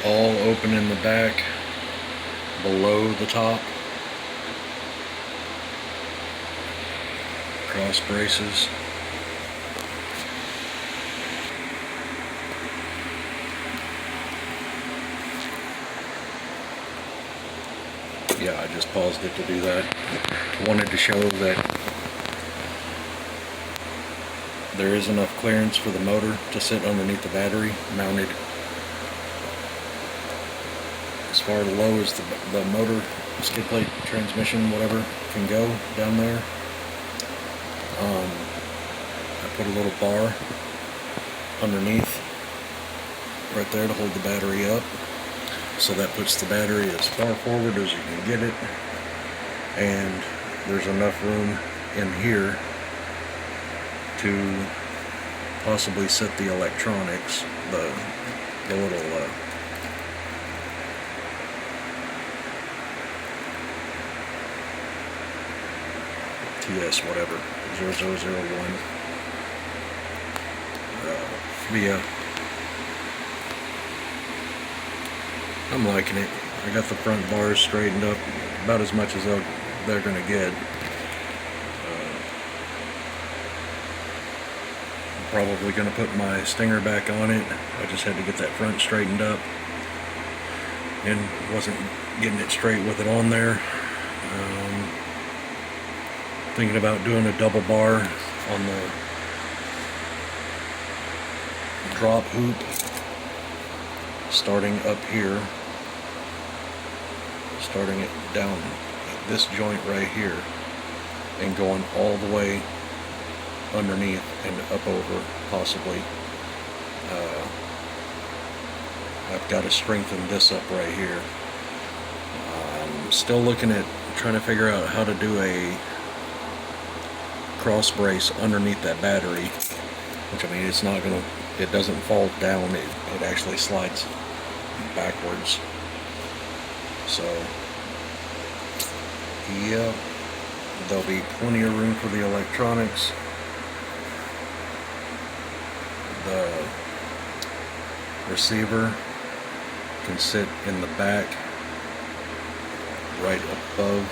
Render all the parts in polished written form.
all open in the back, below the top. Cross braces. Yeah, I just paused it to do that. I wanted to show that there is enough clearance for the motor to sit underneath the battery, mounted as far low as the motor, skid plate, transmission, whatever, can go down there. I put a little bar underneath right there to hold the battery up. So that puts the battery as far forward as you can get it, and there's enough room in here to possibly set the electronics, the little TS whatever 0001. Yeah, I'm liking it. I got the front bars straightened up about as much as they're gonna get. I'm probably gonna put my stinger back on it. I just had to get that front straightened up and wasn't getting it straight with it on there. Thinking about doing a double bar on the drop hoop, starting up here, starting it down at this joint right here, and going all the way underneath and up over, possibly. I've got to strengthen this up right here. I'm still looking at trying to figure out how to do a cross brace underneath that battery, which, I mean, it's not gonna, it doesn't fall down, it actually slides backwards. So yeah, there'll be plenty of room for the electronics. The receiver can sit in the back right above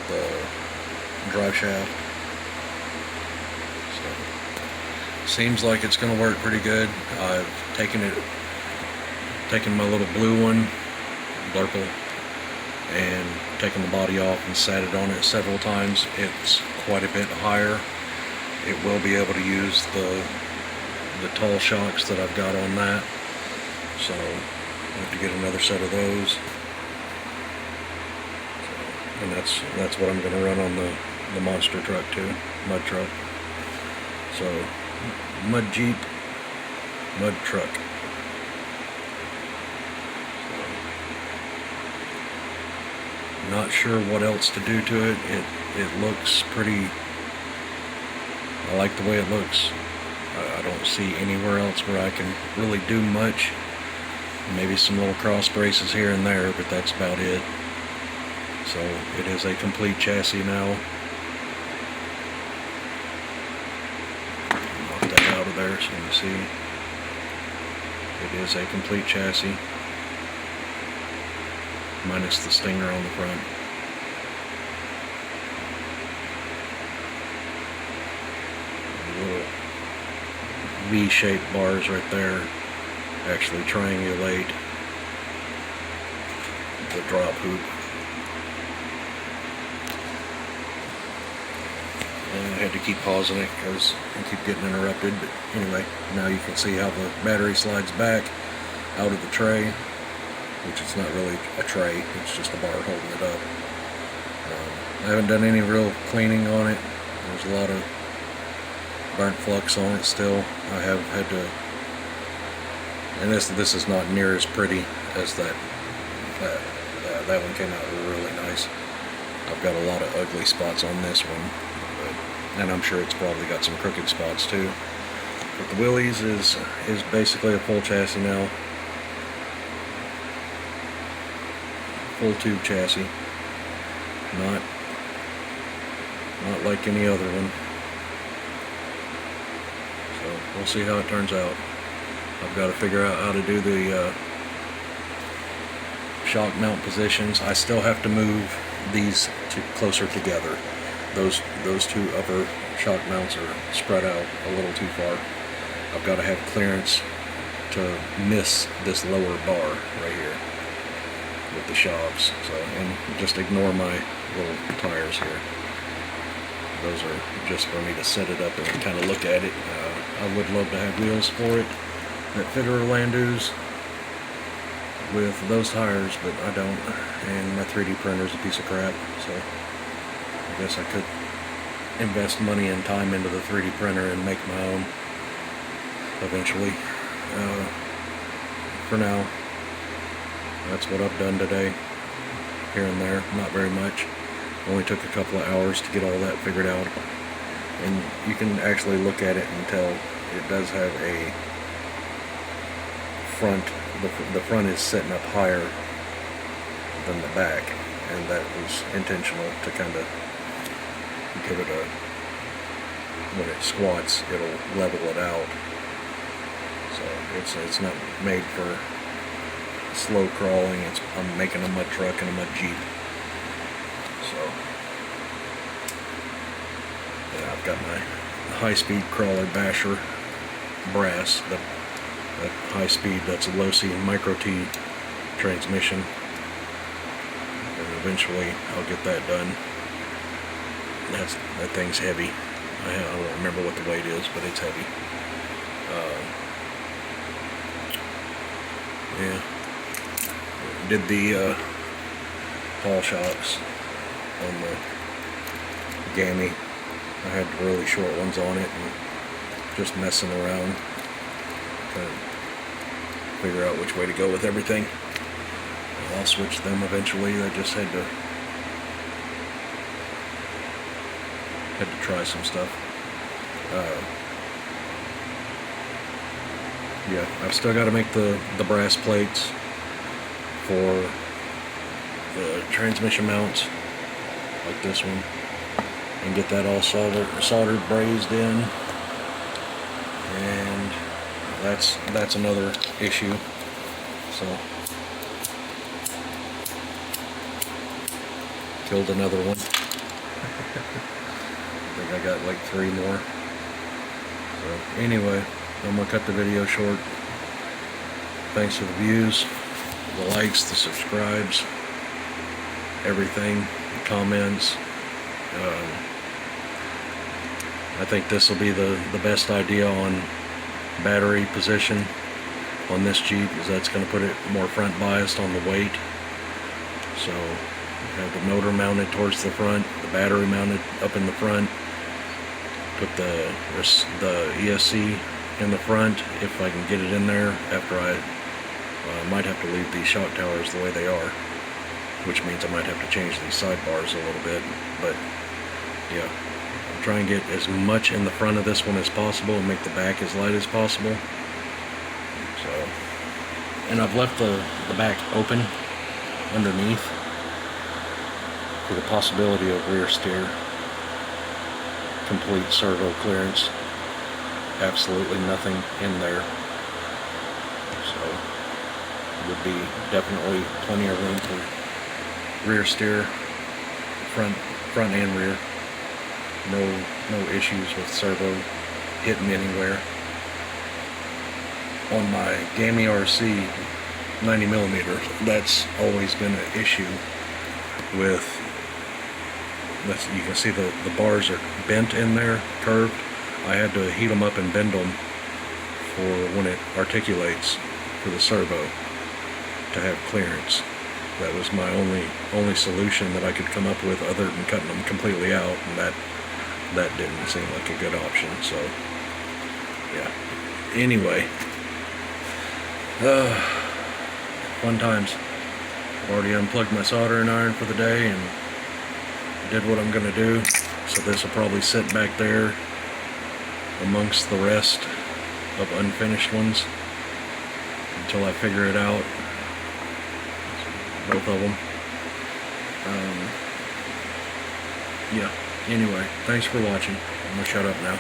the drive shaft. So seems like it's going to work pretty good. I've taken my little blue one, Blurple, and taken the body off and sat it on it several times. It's quite a bit higher. It will be able to use the tall shocks that I've got on that, so I have to get another set of those. And that's what I'm going to run on the monster truck too, mud truck. So mud Jeep, mud truck. Not sure what else to do to it. It looks pretty, I like the way it looks. I don't see anywhere else where I can really do much. Maybe some little cross braces here and there, but that's about it. So it is a complete chassis now. Knock that out of there so you can see. It is a complete chassis, minus the stinger on the front. Little V-shaped bars right there actually triangulate the drop hoop. And I had to keep pausing it because I keep getting interrupted, but anyway, now you can see how the battery slides back out of the tray, which is not really a tray, it's just a bar holding it up. I haven't done any real cleaning on it. There's a lot of burnt flux on it still. I have had to, and this is not near as pretty as that one came out really nice. I've got a lot of ugly spots on this one, and I'm sure it's probably got some crooked spots too. But the Willy's is basically a full chassis now. Full tube chassis. Not like any other one. So we'll see how it turns out. I've got to figure out how to do the shock mount positions. I still have to move these closer together. Those two upper shock mounts are spread out a little too far. I've got to have clearance to miss this lower bar right here with the shocks. So, and just ignore my little tires here. Those are just for me to set it up and kind of look at it. I would love to have wheels for it that fit Orlando's with those tires, but I don't. And my 3D printer is a piece of crap, so I guess I could invest money and time into the 3D printer and make my own eventually. For now, that's what I've done today, here and there, not very much. Only took a couple of hours to get all that figured out, and you can actually look at it and tell it does have a front. The front is setting up higher than the back, and that was intentional to kind of give it a, when it squats, it'll level it out. So it's not made for slow crawling. I'm making a mud truck and a mud Jeep. So yeah, I've got my high-speed crawler basher brass, that high speed, that's a low C micro T transmission, and eventually I'll get that done. That thing's heavy. I don't remember what the weight is, but it's heavy. Yeah, did the Paul shocks on the Gammy. I had the really short ones on it and just messing around, trying to figure out which way to go with everything. I'll switch them eventually. I just had to try some stuff. Yeah, I've still got to make the brass plates for the transmission mounts, like this one, and get that all soldered, brazed in, and that's another issue. So killed another one. I think I got like 3 more. So anyway, I'm gonna cut the video short. Thanks for the views, the likes, the subscribes, everything, the comments. I think this will be the best idea on battery position on this Jeep, because that's going to put it more front biased on the weight. So you have the motor mounted towards the front, the battery mounted up in the front, put the ESC in the front if I can get it in there. After I might have to leave these shock towers the way they are, which means I might have to change these sidebars a little bit. But yeah, I'll try and get as much in the front of this one as possible and make the back as light as possible. So, and I've left the back open underneath for the possibility of rear steer. Complete servo clearance, absolutely nothing in there, so would be definitely plenty of room for rear steer, front and rear. No issues with servo hitting anywhere. On my Gammy RC 90mm, that's always been an issue with. You can see the bars are bent in there, curved. I had to heat them up and bend them for when it articulates for the servo to have clearance. That was my only solution that I could come up with, other than cutting them completely out, and that didn't seem like a good option. So yeah. Anyway, fun times. I've already unplugged my soldering iron for the day and did what I'm gonna do. So this will probably sit back there amongst the rest of unfinished ones until I figure it out, both of them. Yeah, anyway, thanks for watching. I'm gonna shut up now.